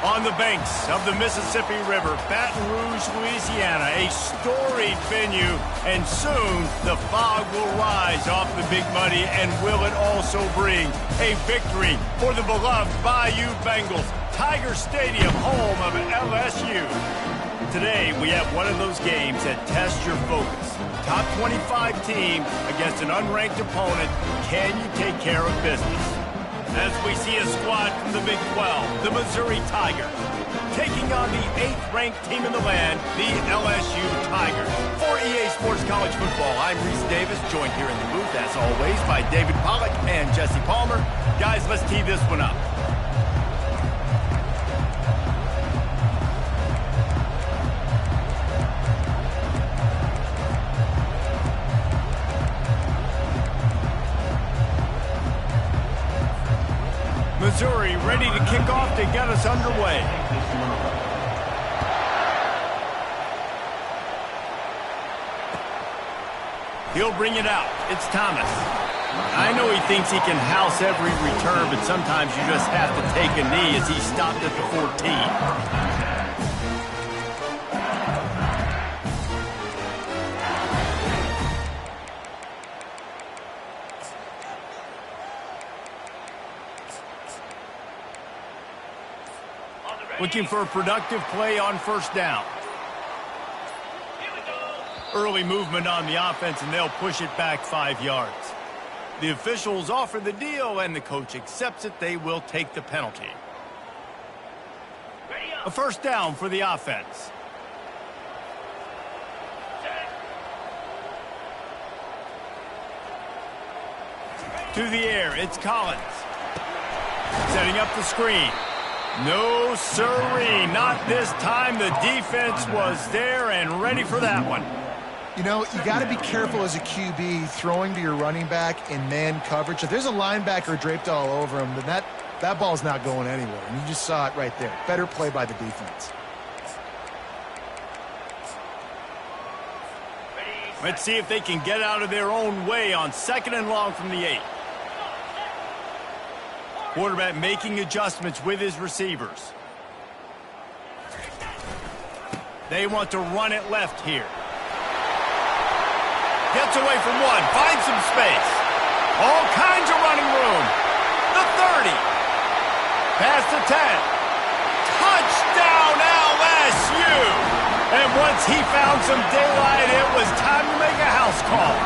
On the banks of the Mississippi River, Baton Rouge, Louisiana, a storied venue, and soon the fog will rise off the Big Muddy, and will it also bring a victory for the beloved BយុBengals. Tîğърš Stadium, home of LSU. Today, we have one of those games that tests your focus. Top 25 team against an unranked opponent. Can you take care of business? As we see a squad from the Big 12, the Missouri Tigers, taking on the 8th-ranked team in the land, the LSU Tigers. For EA Sports College Football, I'm Reese Davis, joined here in the booth, as always, by David Pollack and Jesse Palmer. Guys, let's tee this one up. Missouri ready to kick off to get us underway. He'll bring it out. It's Thomas. I know he thinks he can house every return, but sometimes you just have to take a knee as he stopped at the 14. Looking for a productive play on first down. Early movement on the offense, and they'll push it back 5 yards. The officials offer the deal, and the coach accepts it. They will take the penalty. A first down for the offense. To the air, it's Collins. Setting up the screen. No, sirree, not this time. The defense was there and ready for that one. You know, you got to be careful as a QB throwing to your running back in man coverage. If there's a linebacker draped all over him, then that ball's not going anywhere. And you just saw it right there. Better play by the defense. Let's see if they can get out of their own way on 2nd and long from the 8. Quarterback making adjustments with his receivers. They want to run it left here. Gets away from one, finds some space. All kinds of running room. The 30. Past the 10. Touchdown LSU! And once he found some daylight, it was time to make a house call.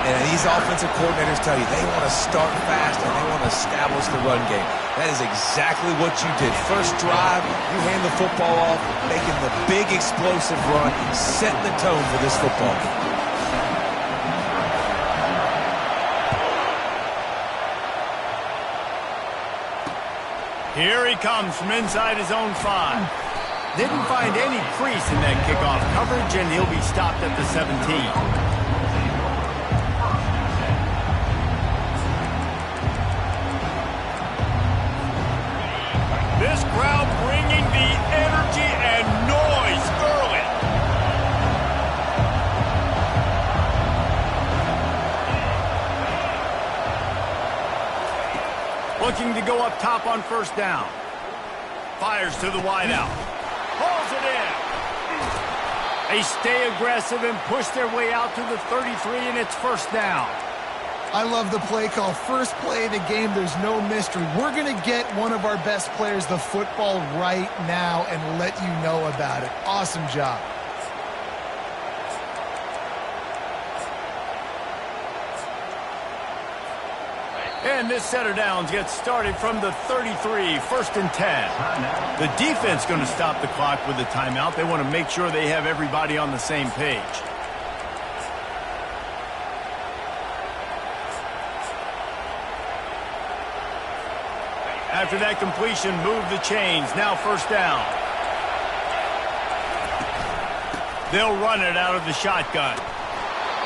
And these offensive coordinators tell you they want to start fast and they want to establish the run game. That is exactly what you did. First drive, you hand the football off, making the big explosive run, setting the tone for this football game. Here he comes from inside his own 5. Didn't find any crease in that kickoff coverage, and he'll be stopped at the 17. This crowd bringing the energy and noise early. Looking to go up top on first down. Fires to the wideout. Pulls it in. They stay aggressive and push their way out to the 33, and it's first down. I love the play call. First play of the game, there's no mystery. We're going to get one of our best players the football right now and let you know about it. Awesome job. And this set of downs gets started from the 33, 1st and 10. The defense going to stop the clock with the timeout. They want to make sure they have everybody on the same page. After that completion, move the chains. Now first down. They'll run it out of the shotgun.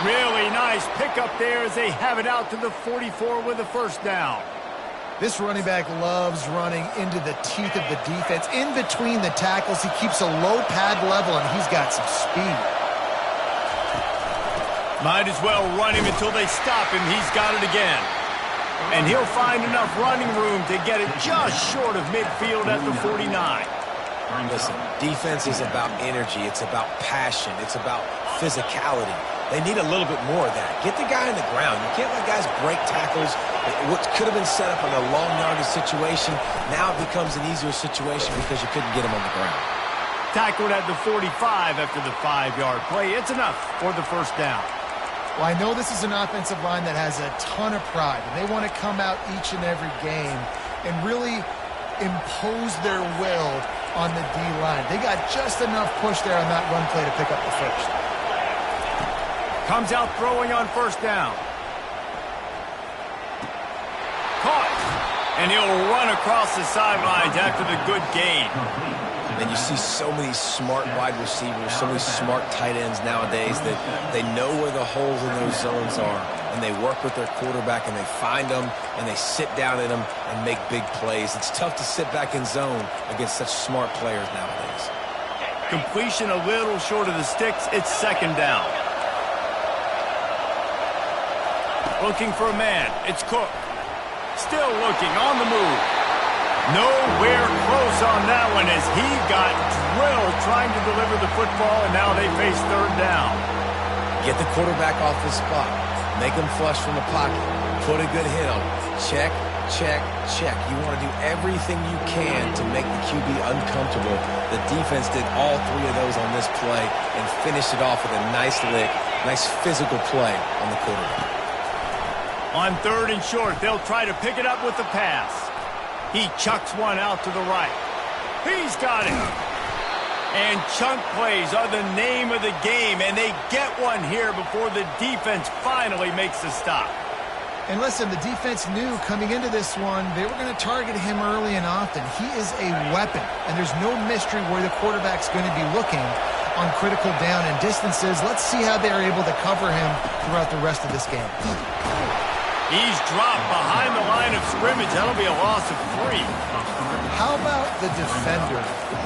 Really nice pickup there as they have it out to the 44 with a first down. This running back loves running into the teeth of the defense. In between the tackles, he keeps a low pad level, and he's got some speed. Might as well run him until they stop him. He's got it again. And he'll find enough running room to get it just short of midfield at the 49. Listen, defense is about energy. It's about passion. It's about physicality. They need a little bit more of that. Get the guy on the ground. You can't let guys break tackles. What could have been set up in a long yardage situation, now it becomes an easier situation because you couldn't get him on the ground. Tackled at the 45 after the 5-yard play. It's enough for the first down. Well, I know this is an offensive line that has a ton of pride, and they want to come out each and every game and really impose their will on the D-line. They got just enough push there on that run play to pick up the first. Comes out throwing on first down. Caught. And he'll run across the sidelines after the good gain. And you see so many smart wide receivers, so many smart tight ends nowadays that they know where the holes in those zones are. And they work with their quarterback and they find them and they sit down in them and make big plays. It's tough to sit back in zone against such smart players nowadays. Completion a little short of the sticks. It's second down. Looking for a man. It's Cook. Still looking on the move. Nowhere close on that one as he got drilled trying to deliver the football, and now they face third down. Get the quarterback off his spot. Make him flush from the pocket. Put a good hit on him. Check, check, check. You want to do everything you can to make the QB uncomfortable. The defense did all three of those on this play and finished it off with a nice lick, nice physical play on the quarterback. On third and short, they'll try to pick it up with the pass. He chucks one out to the right. He's got it. And chunk plays are the name of the game, and they get one here before the defense finally makes the stop. And listen, the defense knew coming into this one, they were going to target him early and often. He is a weapon, and there's no mystery where the quarterback's going to be looking on critical down and distances. Let's see how they're able to cover him throughout the rest of this game. He's dropped behind the line of scrimmage. That'll be a loss of 3. How about the defender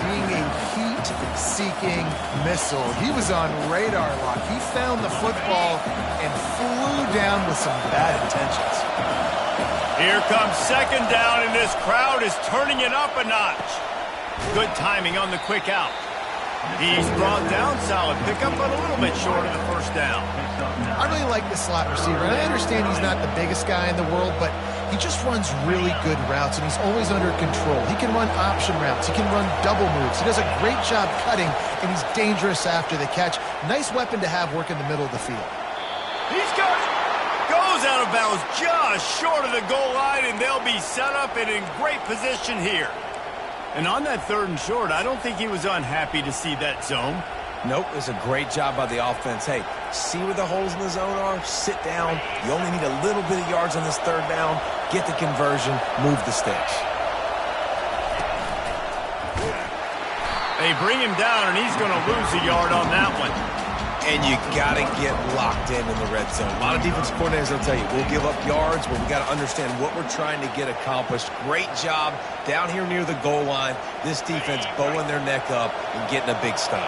being a heat-seeking missile? He was on radar lock. He found the football and flew down with some bad intentions. Here comes second down, and this crowd is turning it up a notch. Good timing on the quick out. He's brought down, solid pickup, but a little bit short of the first down. I really like the slot receiver. And I understand he's not the biggest guy in the world, but he just runs really good routes, and he's always under control. He can run option routes. He can run double moves. He does a great job cutting, and he's dangerous after the catch. Nice weapon to have work in the middle of the field. He's got it. Goes out of bounds just short of the goal line, and they'll be set up and in great position here. And on that third and short, I don't think he was unhappy to see that zone. Nope, it was a great job by the offense. Hey, see where the holes in the zone are? Sit down. You only need a little bit of yards on this third down. Get the conversion. Move the sticks. They bring him down, and he's going to lose a yard on that one. And you got to get locked in the red zone. A lot of defensive coordinators will tell you, we'll give up yards, but we got to understand what we're trying to get accomplished. Great job down here near the goal line. This defense bowing their neck up and getting a big stop.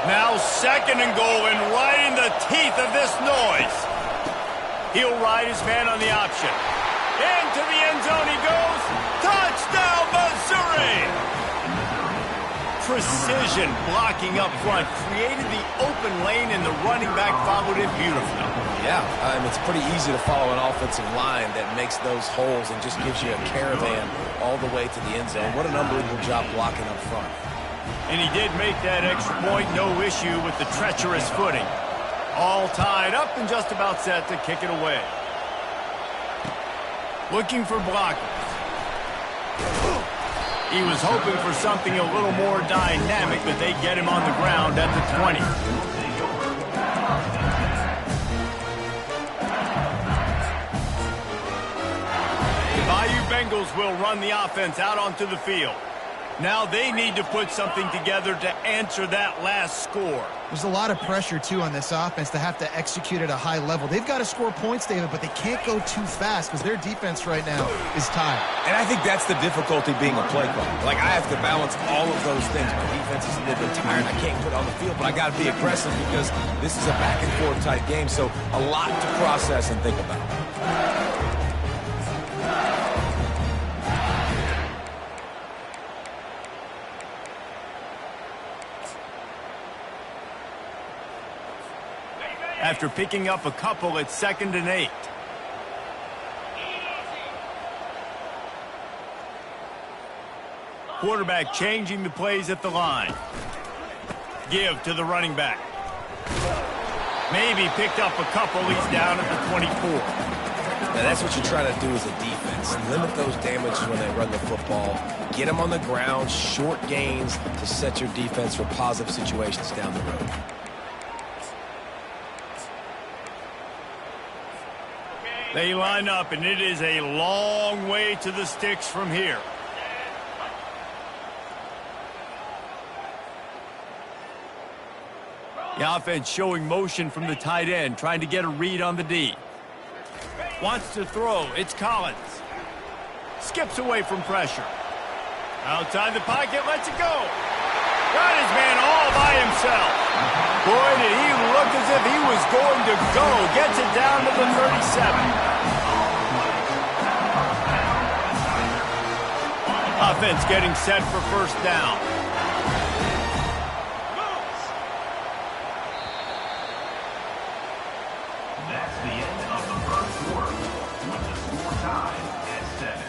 Now second and goal, and right in the teeth of this noise. He'll ride his man on the option. Into the end zone he goes. Touchdown, Missouri! Precision blocking up front created the open lane, and the running back followed it beautifully. Yeah, it's pretty easy to follow an offensive line that makes those holes and just gives you a caravan all the way to the end zone. What an unbelievable job blocking up front. And he did make that extra point, no issue with the treacherous footing. All tied up and just about set to kick it away. Looking for blockers. He was hoping for something a little more dynamic, but they get him on the ground at the 20. The BYU Bengals will run the offense out onto the field. Now they need to put something together to answer that last score. There's a lot of pressure, too, on this offense to have to execute at a high level. They've got to score points, David, but they can't go too fast because their defense right now is tired. And I think that's the difficulty being a play caller. Like, I have to balance all of those things. My defense is a little bit tired. I can't put it on the field, but I got to be aggressive because this is a back-and-forth type game, so a lot to process and think about. after picking up a couple at 2nd and 8. Quarterback changing the plays at the line. Give to the running back. Maybe picked up a couple. He's down at the 24. Now that's what you're trying to do as a defense. Limit those damages when they run the football. Get them on the ground, short gains to set your defense for positive situations down the road. They line up, and it is a long way to the sticks from here. The offense showing motion from the tight end, trying to get a read on the D. Wants to throw. It's Collins. Skips away from pressure. Outside the pocket, lets it go. Got his man all by himself. Boy, did he look as if he was going to go. Gets it down to the 37. Offense getting set for first down. That's the end of the first quarter, with the score tied at 7.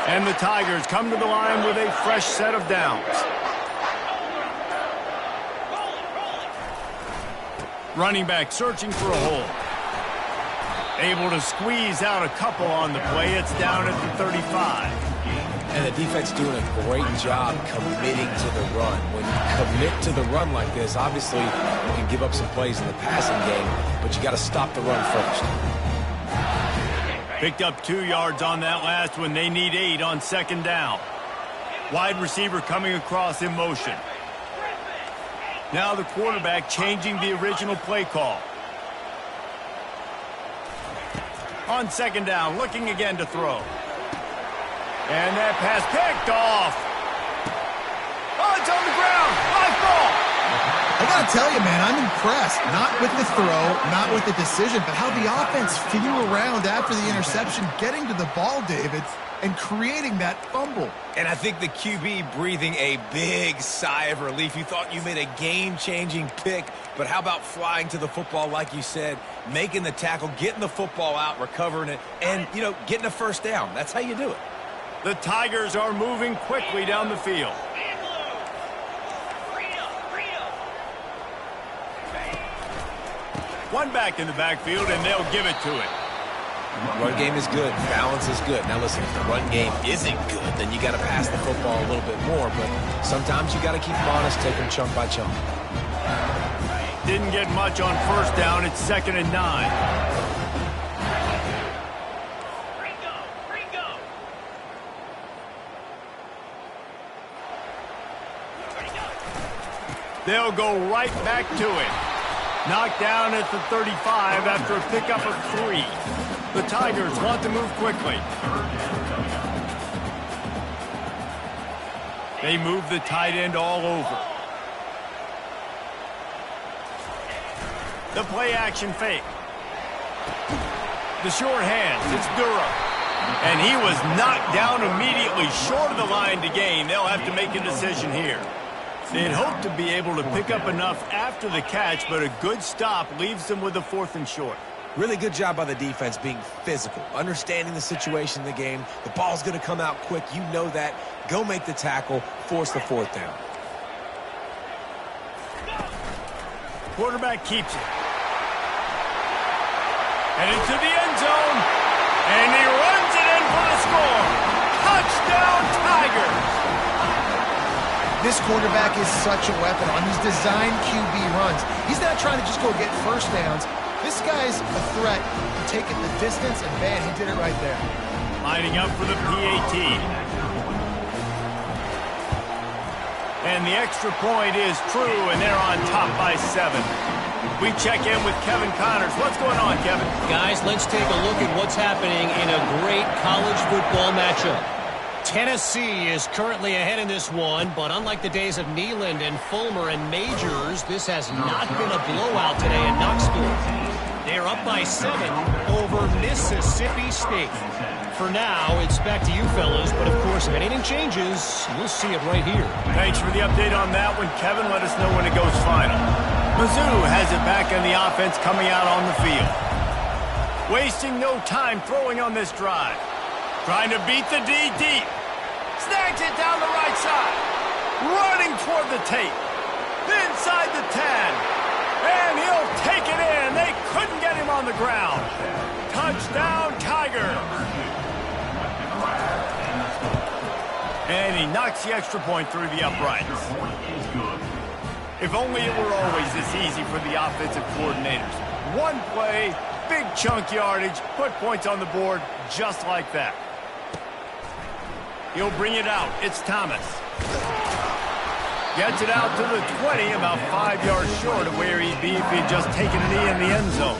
And the Tigers come to the line with a fresh set of downs. Running back searching for a hole. Able to squeeze out a couple on the play. It's down at the 35. And the defense doing a great job committing to the run. When you commit to the run like this, obviously you can give up some plays in the passing game, but you got to stop the run first. Picked up 2 yards on that last one. They need 8 on 2nd down. Wide receiver coming across in motion. Now the quarterback changing the original play call. On 2nd down, looking again to throw. And that pass picked off. Oh, it's on the ground. Live ball. I got to tell you, man, I'm impressed. Not with the throw, not with the decision, but how the offense flew around after the interception, getting to the ball, David, and creating that fumble. And I think the QB breathing a big sigh of relief. You thought you made a game-changing pick, but how about flying to the football, like you said, making the tackle, getting the football out, recovering it, and, you know, getting a first down. That's how you do it. The Tigers are moving quickly down the field. One back in the backfield, and they'll give it to it. Run game is good. Balance is good. Now, listen, if the run game isn't good, then you got to pass the football a little bit more. But sometimes you got to keep them honest, take them chunk by chunk. Didn't get much on first down. It's 2nd and 9. They'll go right back to it. Knocked down at the 35 after a pickup of 3. The Tigers want to move quickly. They move the tight end all over. The play action fake. The short hands. It's Durham. And he was knocked down immediately short of the line to gain. They'll have to make a decision here. They'd hoped to be able to pick up enough after the catch, but a good stop leaves them with a 4th and short. Really good job by the defense being physical, understanding the situation in the game. The ball's going to come out quick. You know that. Go make the tackle, force the 4th down. Quarterback keeps it. And into the end zone. And he runs it in for the score. Touchdown, Tigers. This quarterback is such a weapon on these designed QB runs. He's not trying to just go get first downs. This guy's a threat to take it the distance, and man, he did it right there. Lining up for the PAT. And the extra point is true, and they're on top by 7. We check in with Kevin Connors. What's going on, Kevin? Guys, let's take a look at what's happening in a great college football matchup. Tennessee is currently ahead in this one, but unlike the days of Neyland and Fulmer and Majors, this has not been a blowout today in Knoxville. They're up by 7 over Mississippi State. For now, it's back to you fellas, but of course, if anything changes, you'll see it right here. Thanks for the update on that one, Kevin. Let us know when it goes final. Mizzou has it back in the offense coming out on the field. Wasting no time throwing on this drive. Trying to beat the D deep. Snags it down the right side. Running toward the tape. Inside the 10. And he'll take it in. They couldn't get him on the ground. Touchdown, Tigers. And he knocks the extra point through the uprights. If only it were always this easy for the offensive coordinators. One play, big chunk yardage, put points on the board just like that. He'll bring it out. It's Thomas. Gets it out to the 20, about 5 yards short of where he'd be if he'd just taken a knee in the end zone.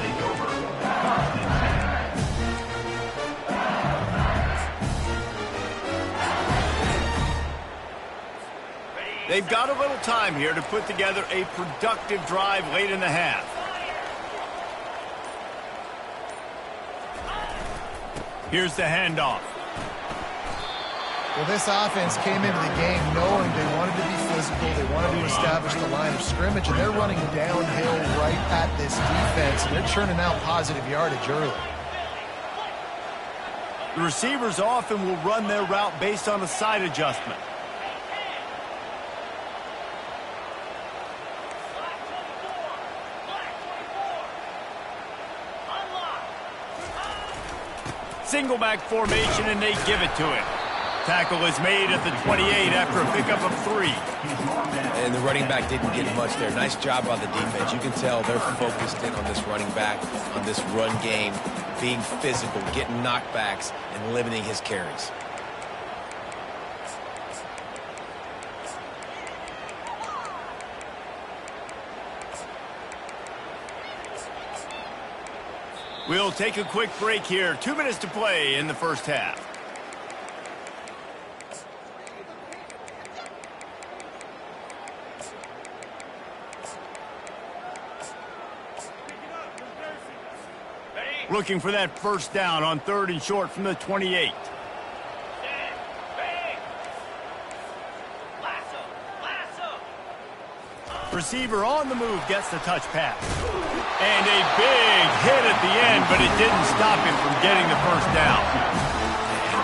They've got a little time here to put together a productive drive late in the half. Here's the handoff. Well, this offense came into the game knowing they wanted to be physical, they wanted to establish the line of scrimmage, and they're running downhill right at this defense, and they're churning out positive yardage early. The receivers often will run their route based on a side adjustment. Single back formation, and they give it to him. Tackle is made at the 28 after a pickup of 3. And the running back didn't get much there. Nice job by the defense. You can tell they're focused in on this running back, on this run game, being physical, getting knockbacks, and limiting his carries. We'll take a quick break here. 2 minutes to play in the first half. Looking for that first down on 3rd and short from the 28. Receiver on the move gets the touch pass. And a big hit at the end, but it didn't stop him from getting the first down.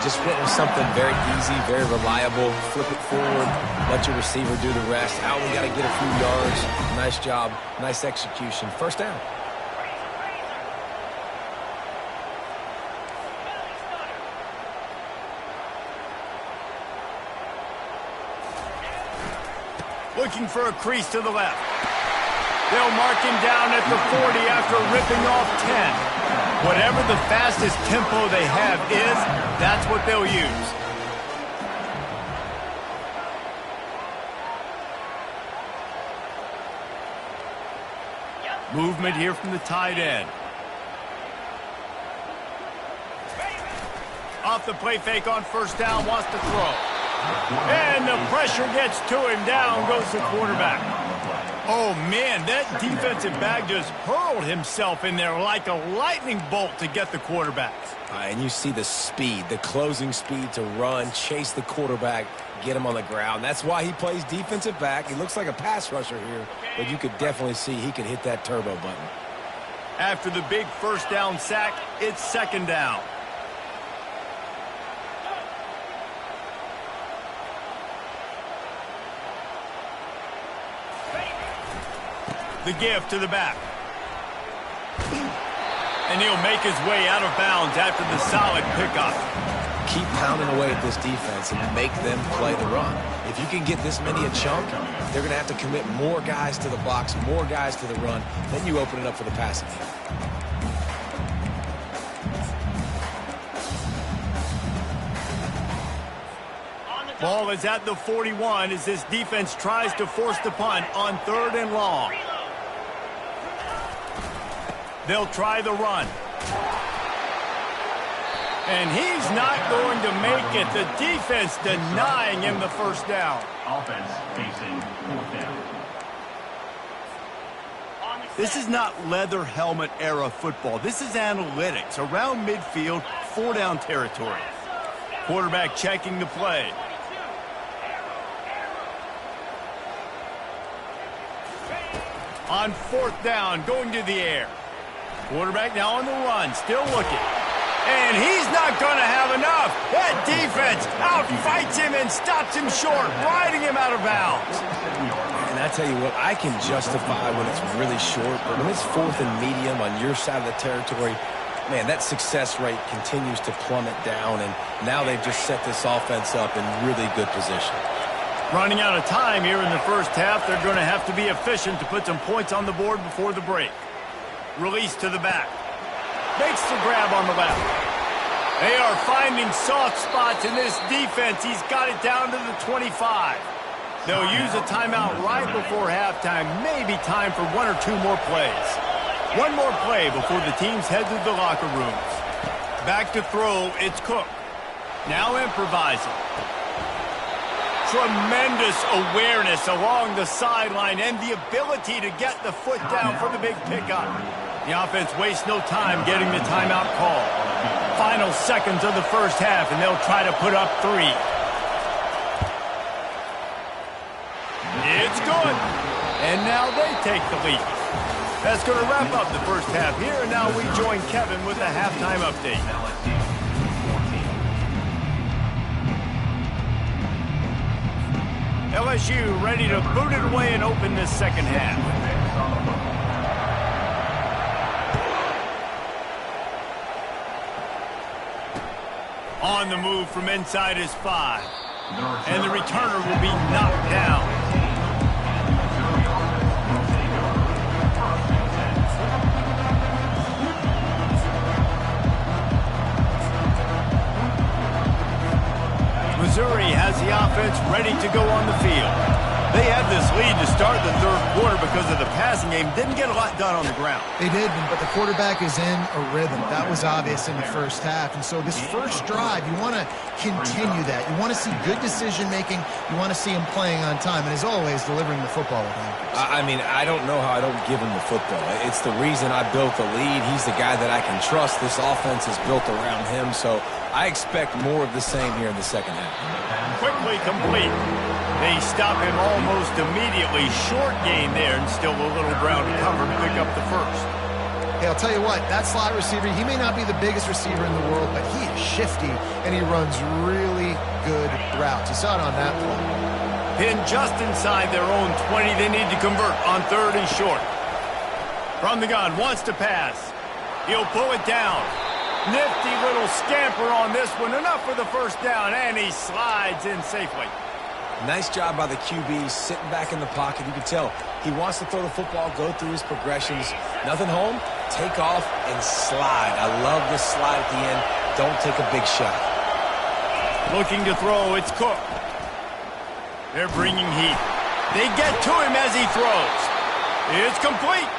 Just went with something very easy, very reliable. Flip it forward, let your receiver do the rest. Out, we got to get a few yards. Nice job, nice execution. First down. Looking for a crease to the left. They'll mark him down at the 40 after ripping off 10. Whatever the fastest tempo they have is, that's what they'll use. Movement here from the tight end. Off the play fake on first down, wants to throw. And the pressure gets to him. Down goes the quarterback. Oh, man, that defensive back just hurled himself in there like a lightning bolt to get the quarterback. And you see the speed, the closing speed to run, chase the quarterback, get him on the ground. That's why he plays defensive back. He looks like a pass rusher here, but you could definitely see he could hit that turbo button. After the big first down sack, it's 2nd down. The give to the back. And he'll make his way out of bounds after the solid pickup. Keep pounding away at this defense and make them play the run. If you can get this many a chunk, they're going to have to commit more guys to the box, more guys to the run. Then you open it up for the passing game. Ball is at the 41 as this defense tries to force the punt on 3rd and long. They'll try the run. And he's not going to make it. The defense denying him the first down. Offense facing 4th down. This is not leather helmet era football. This is analytics. Around midfield, 4-down territory. Quarterback checking the play. On 4th down, going to the air. Quarterback now on the run, still looking. And he's not going to have enough. That defense outfights him and stops him short, riding him out of bounds. And I tell you what, I can justify when it's really short, but when it's 4th and medium on your side of the territory, man, that success rate continues to plummet down, and now they've just set this offense up in really good position. Running out of time here in the first half, they're going to have to be efficient to put some points on the board before the break. Release to the back. Makes the grab on the left. They are finding soft spots in this defense. He's got it down to the 25. They'll use a timeout right before halftime. Maybe time for 1 or 2 more plays. One more play before the teams head to the locker rooms. Back to throw, it's Cook. Now improvising. Tremendous awareness along the sideline and the ability to get the foot down for the big pickup. The offense wastes no time getting the timeout call. Final seconds of the first half, and they'll try to put up 3. It's good. And now they take the lead. That's going to wrap up the first half here, and now we join Kevin with the halftime update. LSU ready to boot it away and open this second half. On the move from inside his 5. And the returner will be knocked down. Missouri has the offense ready to go on the field. They had this lead to start the third quarter because of the passing game. Didn't get a lot done on the ground. They did, but the quarterback is in a rhythm. That was obvious in the first half. And so this first drive, you want to continue that. You want to see good decision-making. You want to see him playing on time. And as always, delivering the football with accuracy. I mean, I don't know how I don't give him the football. It's the reason I built the lead. He's the guy that I can trust. This offense is built around him. So I expect more of the same here in the second half. Quickly complete. They stop him almost immediately. Short gain there, and still a little ground to cover to pick up the first. Hey, I'll tell you what, that slot receiver, he may not be the biggest receiver in the world, but he is shifty, and he runs really good routes. You saw it on that play. Pinned just inside their own 20. They need to convert on 3rd and short. From the gun, wants to pass. He'll pull it down. Nifty little scamper on this one. Enough for the first down, and he slides in safely. Nice job by the QB, sitting back in the pocket. You can tell he wants to throw the football, go through his progressions. Nothing home, take off, and slide. I love this slide at the end. Don't take a big shot. Looking to throw, it's Cook. They're bringing heat. They get to him as he throws. It's complete.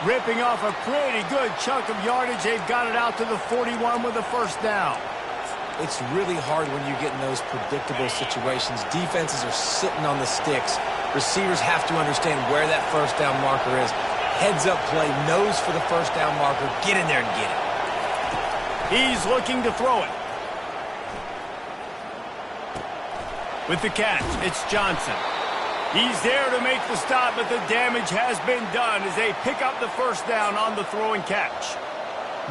Ripping off a pretty good chunk of yardage. They've got it out to the 41 with a first down. It's really hard when you get in those predictable situations. Defenses are sitting on the sticks. Receivers have to understand where that first down marker is. Heads up play, nose for the first down marker. Get in there and get it. He's looking to throw it. With the catch, it's Johnson. He's there to make the stop, but the damage has been done as they pick up the first down on the throw and catch.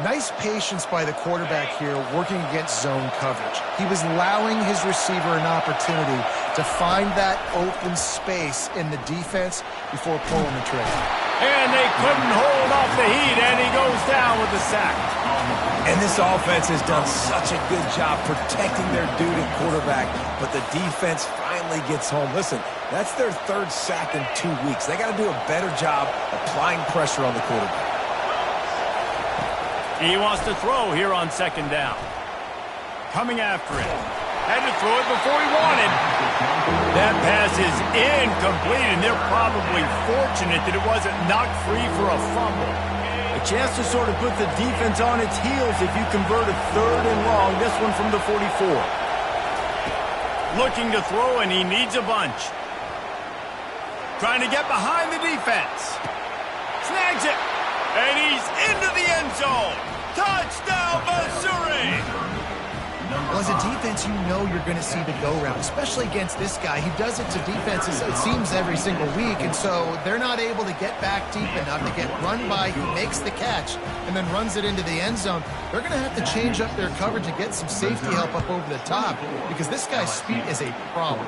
Nice patience by the quarterback here working against zone coverage. He was allowing his receiver an opportunity to find that open space in the defense before pulling the trigger. And they couldn't hold off the heat, and he goes down with the sack. And this offense has done such a good job protecting their dude at quarterback, but the defense finally gets home. Listen, that's their 3rd sack in 2 weeks. They got to do a better job applying pressure on the quarterback. He wants to throw here on 2nd down. Coming after it. Had to throw it before he wanted. That pass is incomplete, and they're probably fortunate that it wasn't knocked free for a fumble. A chance to sort of put the defense on its heels if you convert a 3rd and long. This one from the 44. Looking to throw, and he needs a bunch. Trying to get behind the defense. Snags it. And he's into the end zone. Touchdown, Missouri. Well, as a defense, you know you're going to see the go-round, especially against this guy. He does it to defenses, it seems, every single week, and so they're not able to get back deep enough to get run by. He makes the catch and then runs it into the end zone. They're going to have to change up their coverage and get some safety help up over the top because this guy's speed is a problem.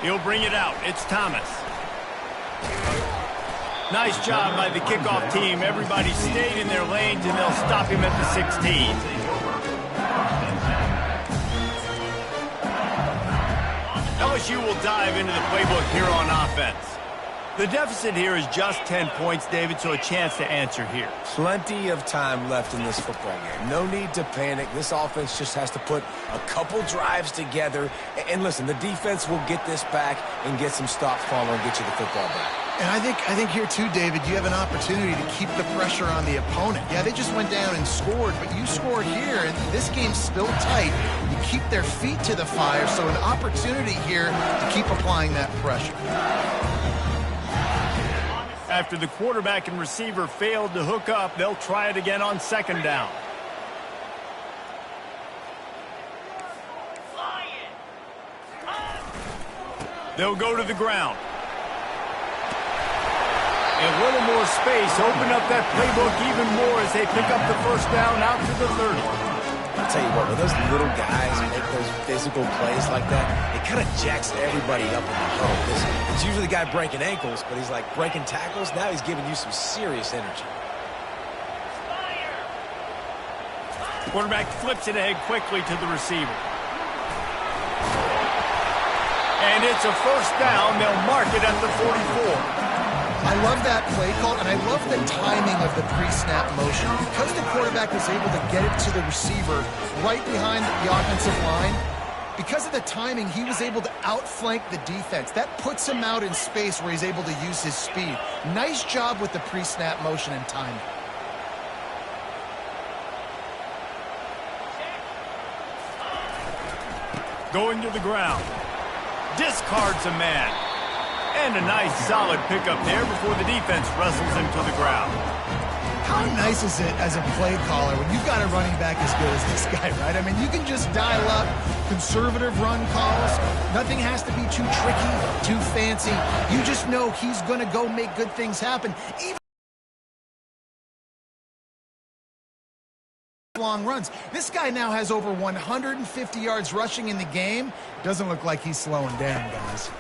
He'll bring it out. It's Thomas. Nice job by the kickoff team. Everybody stayed in their lanes, and they'll stop him at the 16. LSU will dive into the playbook here on offense. The deficit here is just 10 points, David, so a chance to answer here. Plenty of time left in this football game. No need to panic. This offense just has to put a couple drives together. And listen, the defense will get this back and get some stops following and get you the football back. And I think here too, David, you have an opportunity to keep the pressure on the opponent. Yeah, they just went down and scored, but you scored here, and this game's still tight. You keep their feet to the fire, so an opportunity here to keep applying that pressure. After the quarterback and receiver failed to hook up, they'll try it again on second down. They'll go to the ground. A little more space, open up that playbook even more as they pick up the first down out to the 30. I'll tell you what, when those little guys make those physical plays like that, it kind of jacks everybody up in the huddle. It's usually the guy breaking ankles, but he's like breaking tackles. Now he's giving you some serious energy. Quarterback flips it ahead quickly to the receiver. And it's a first down. They'll mark it at the 44. I love that play call, and I love the timing of the pre-snap motion. Because the quarterback was able to get it to the receiver right behind the offensive line, because of the timing, he was able to outflank the defense. That puts him out in space where he's able to use his speed. Nice job with the pre-snap motion and timing. Going to the ground. Discards a man. And a nice solid pickup there before the defense wrestles him to the ground. How nice is it as a play caller when you've got a running back as good as this guy, right? I mean, you can just dial up conservative run calls. Nothing has to be too tricky, too fancy. You just know he's going to go make good things happen. Even long runs. This guy now has over 150 yards rushing in the game. Doesn't look like he's slowing down, guys.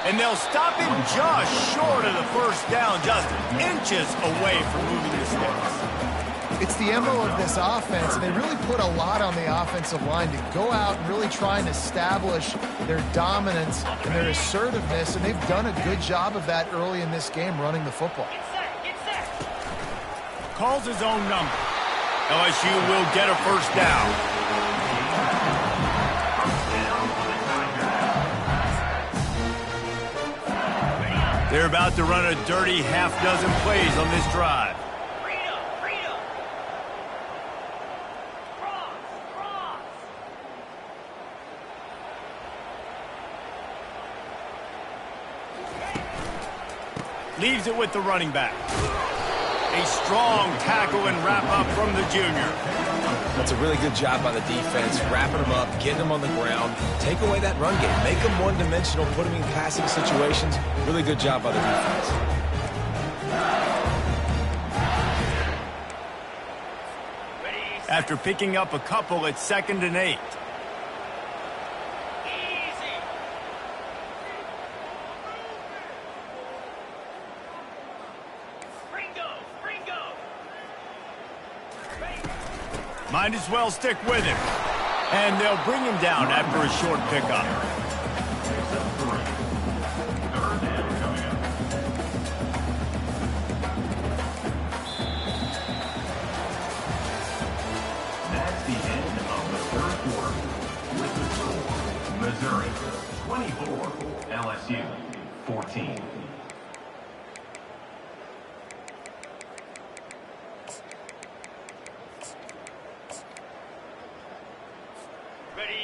And they'll stop him just short of the first down, just inches away from moving the sticks. It's the MO of this offense, and they really put a lot on the offensive line to go out and really try and establish their dominance and their assertiveness, and they've done a good job of that early in this game running the football. Calls his own number. LSU will get a first down. They're about to run a dirty half-dozen plays on this drive. Leaves it with the running back. A strong tackle and wrap-up from the junior. That's a really good job by the defense, wrapping them up, getting them on the ground, take away that run game, make them one-dimensional, put them in passing situations. Really good job by the defense. After picking up a couple, it's 2nd and 8. Might as well stick with him. And they'll bring him down after a short pickup. That's the end of the third quarter. With the score, Missouri 24, LSU 14.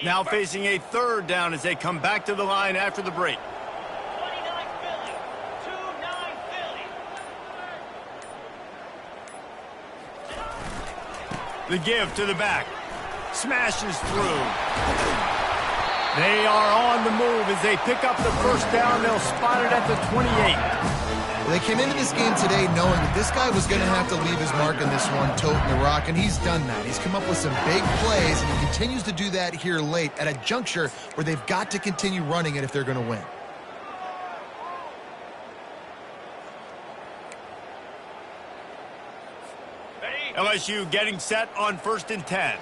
Now facing a 3rd down as they come back to the line after the break. The give to the back. Smashes through. They are on the move as they pick up the first down. They'll spot it at the 28. They came into this game today knowing that this guy was going to have to leave his mark in this one, toting the rock, and he's done that. He's come up with some big plays, and he continues to do that here late at a juncture where they've got to continue running it if they're going to win. LSU getting set on 1st and 10.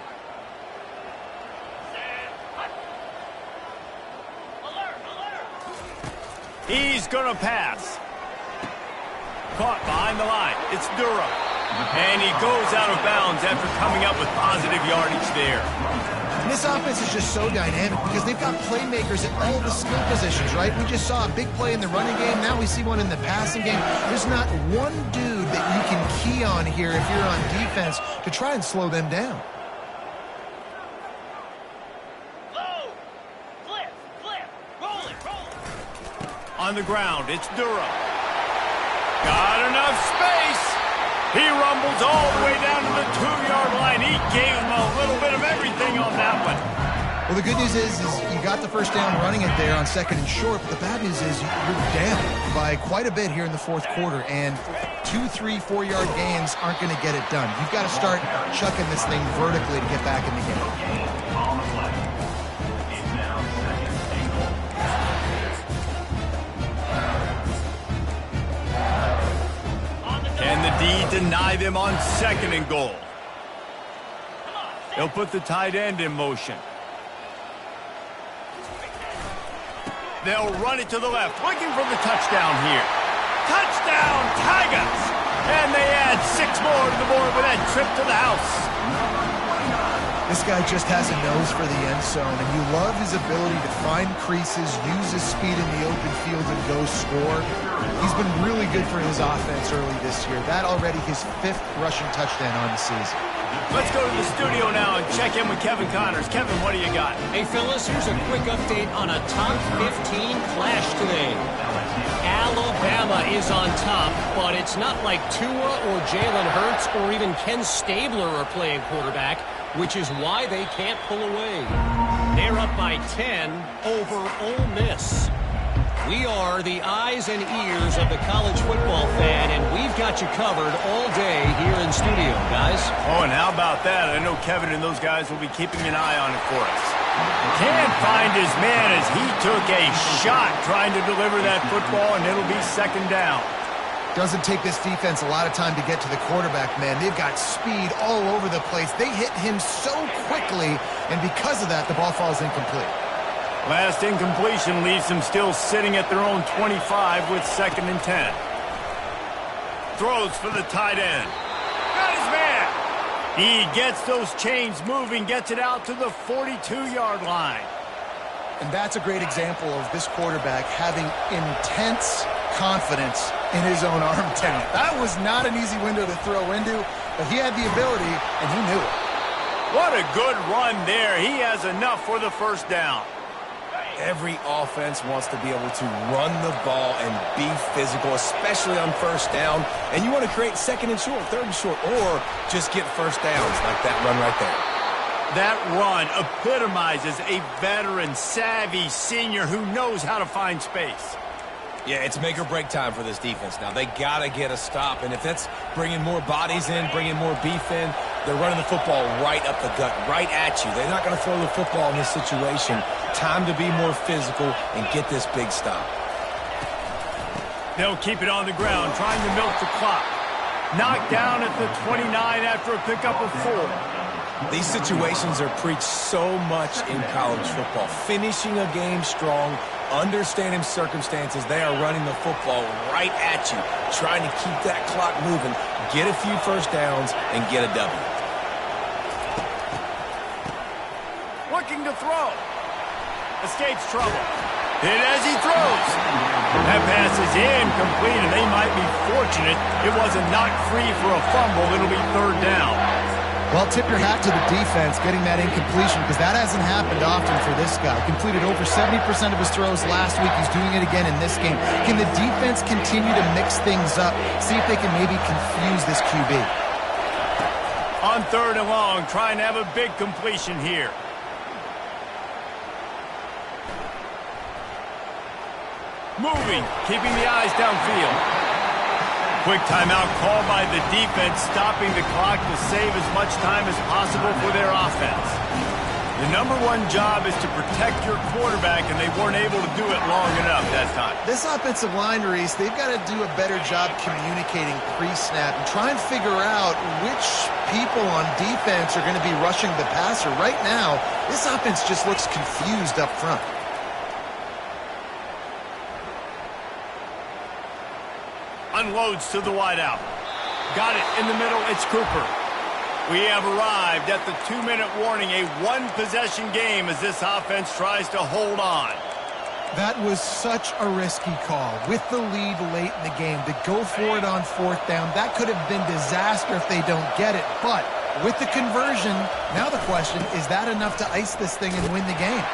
He's going to pass. Caught behind the line. It's Durham. And he goes out of bounds after coming up with positive yardage there. And this offense is just so dynamic because they've got playmakers at all the skill positions, right? We just saw a big play in the running game. Now we see one in the passing game. There's not one dude that you can key on here if you're on defense to try and slow them down. On the ground, it's Durham. Got enough space. He rumbles all the way down to the 2-yard line. He gave him a little bit of everything on that one. Well, the good news is you got the first down running it there on 2nd and short, but the bad news is you're down by quite a bit here in the 4th quarter, and 2, 3, 4-yard gains aren't going to get it done. You've got to start chucking this thing vertically to get back in the game. Can the D deny them on 2nd and goal? They'll put the tight end in motion. They'll run it to the left, looking for the touchdown here. Touchdown, Tigers! And they add 6 more to the board with that trip to the house. This guy just has a nose for the end zone, and you love his ability to find creases, use his speed in the open field, and go score. He's been really good for his offense early this year. That already his 5th rushing touchdown on the season. Let's go to the studio now and check in with Kevin Connors. Kevin, what do you got? Hey, fellas, here's a quick update on a top 15 clash today. Alabama is on top, but it's not like Tua or Jalen Hurts or even Ken Stabler are playing quarterback, which is why they can't pull away. They're up by 10 over Ole Miss. We are the eyes and ears of the college football fan, and we've got you covered all day here in studio, guys. Oh, and how about that? I know Kevin and those guys will be keeping an eye on it for us. Can't find his man as he took a shot trying to deliver that football, and it'll be 2nd down. Doesn't take this defense a lot of time to get to the quarterback, man. They've got speed all over the place. They hit him so quickly, and because of that, the ball falls incomplete. Last incompletion leaves them still sitting at their own 25 with 2nd and 10. Throws for the tight end. Got his man. He gets those chains moving, gets it out to the 42-yard line. And that's a great example of this quarterback having intense confidence in his own arm talent. That was not an easy window to throw into, but he had the ability, and he knew it. What a good run there. He has enough for the first down. Every offense wants to be able to run the ball and be physical, especially on 1st down. And you want to create 2nd and short, 3rd and short, or just get first downs like that run right there. That run epitomizes a veteran, savvy senior who knows how to find space. Yeah, it's make or break time for this defense now. They got to get a stop, and if that's bringing more bodies in, bringing more beef in, they're running the football right up the gut, right at you. They're not going to throw the football in this situation. Time to be more physical and get this big stop. They'll keep it on the ground, trying to milk the clock. Knocked down at the 29 after a pickup of 4. These situations are preached so much in college football. Finishing a game strong, understanding circumstances. They are running the football right at you, trying to keep that clock moving, get a few first downs, and get a W. Looking to throw. Escapes trouble. Hit as he throws. That pass is incomplete, and they might be fortunate it wasn't knocked free for a fumble. It'll be 3rd down. Well, tip your hat to the defense getting that incompletion because that hasn't happened often for this guy. Completed over 70% of his throws last week. He's doing it again in this game. Can the defense continue to mix things up? See if they can maybe confuse this QB. On 3rd and long, trying to have a big completion here. Moving, keeping the eyes downfield. Quick timeout called by the defense, stopping the clock to save as much time as possible for their offense. The #1 job is to protect your quarterback, and they weren't able to do it long enough that time. This offensive line, Reese, they've got to do a better job communicating pre-snap and try and figure out which people on defense are going to be rushing the passer. Right now, this offense just looks confused up front. Unloads to the wideout. Got it in the middle. It's Cooper. We have arrived at the 2-minute warning, a one-possession game as this offense tries to hold on. That was such a risky call. With the lead late in the game, to go for it on 4th down, that could have been disaster if they don't get it. But with the conversion, now the question, is that enough to ice this thing and win the game?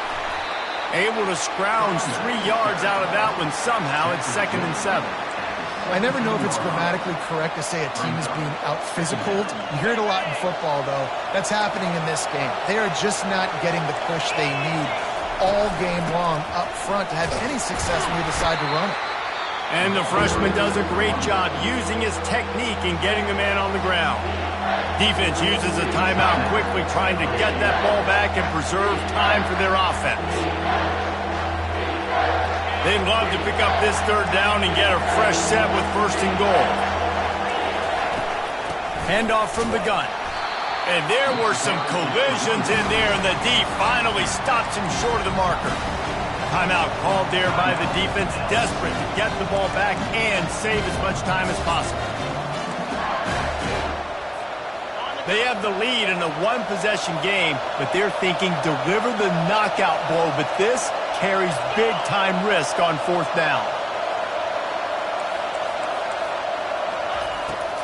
Able to scrounge 3 yards out of that one somehow. It's 2nd and 7. I never know if it's grammatically correct to say a team is being out-physicaled. You hear it a lot in football, though. That's happening in this game. They are just not getting the push they need all game long up front to have any success when they decide to run it. And the freshman does a great job using his technique and getting the man on the ground. Defense uses a timeout quickly, trying to get that ball back and preserve time for their offense. They'd love to pick up this 3rd down and get a fresh set with 1st and goal. Handoff from the gun. And there were some collisions in there, and the D finally stops him short of the marker. Timeout called there by the defense, desperate to get the ball back and save as much time as possible. They have the lead in a one-possession game, but they're thinking deliver the knockout blow, but this carries big-time risk on 4th down.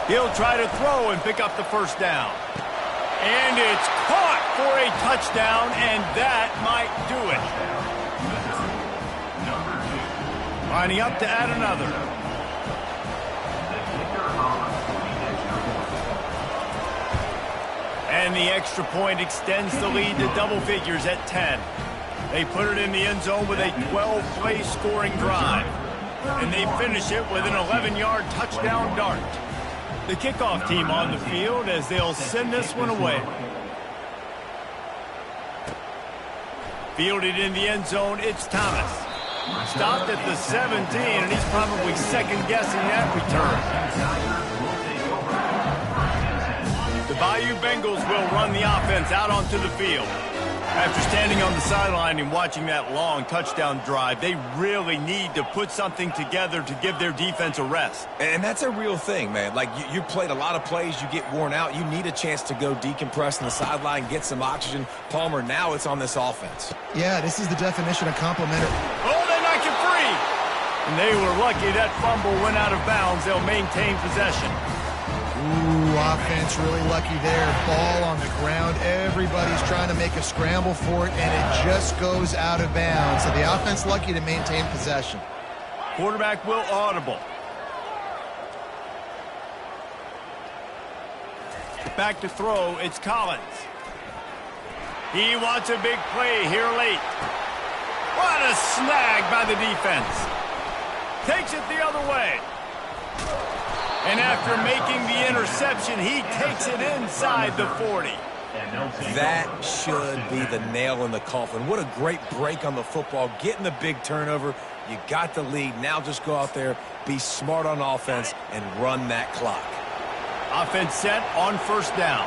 He'll try to throw and pick up the 1st down. And it's caught for a touchdown, and that might do it. Lining up to add another. And the extra point extends the lead to double figures at 10. They put it in the end zone with a 12-play scoring drive. And they finish it with an 11-yard touchdown dart. The kickoff team on the field as they'll send this one away. Fielded in the end zone, it's Thomas. Stopped at the 17, and he's probably second-guessing that return. The BយុBengals will run the offense out onto the field. After standing on the sideline and watching that long touchdown drive, they really need to put something together to give their defense a rest. And that's a real thing, man. Like, you played a lot of plays, you get worn out, you need a chance to go decompress on the sideline, get some oxygen. Palmer, now it's on this offense. Yeah, this is the definition of complimentary. Oh, they knock it free! And they were lucky that fumble went out of bounds. They'll maintain possession. Ooh, offense really lucky there. Ball on the ground. Everybody's trying to make a scramble for it, and it just goes out of bounds. So the offense lucky to maintain possession. Quarterback will audible. Back to throw, it's Collins. He wants a big play here late. What a snag by the defense. Takes it the other way. And after making the interception, he takes it inside the 40. That should be the nail in the coffin. What a great break on the football. Getting the big turnover. You got the lead. Now just go out there, be smart on offense, and run that clock. Offense set on 1st down.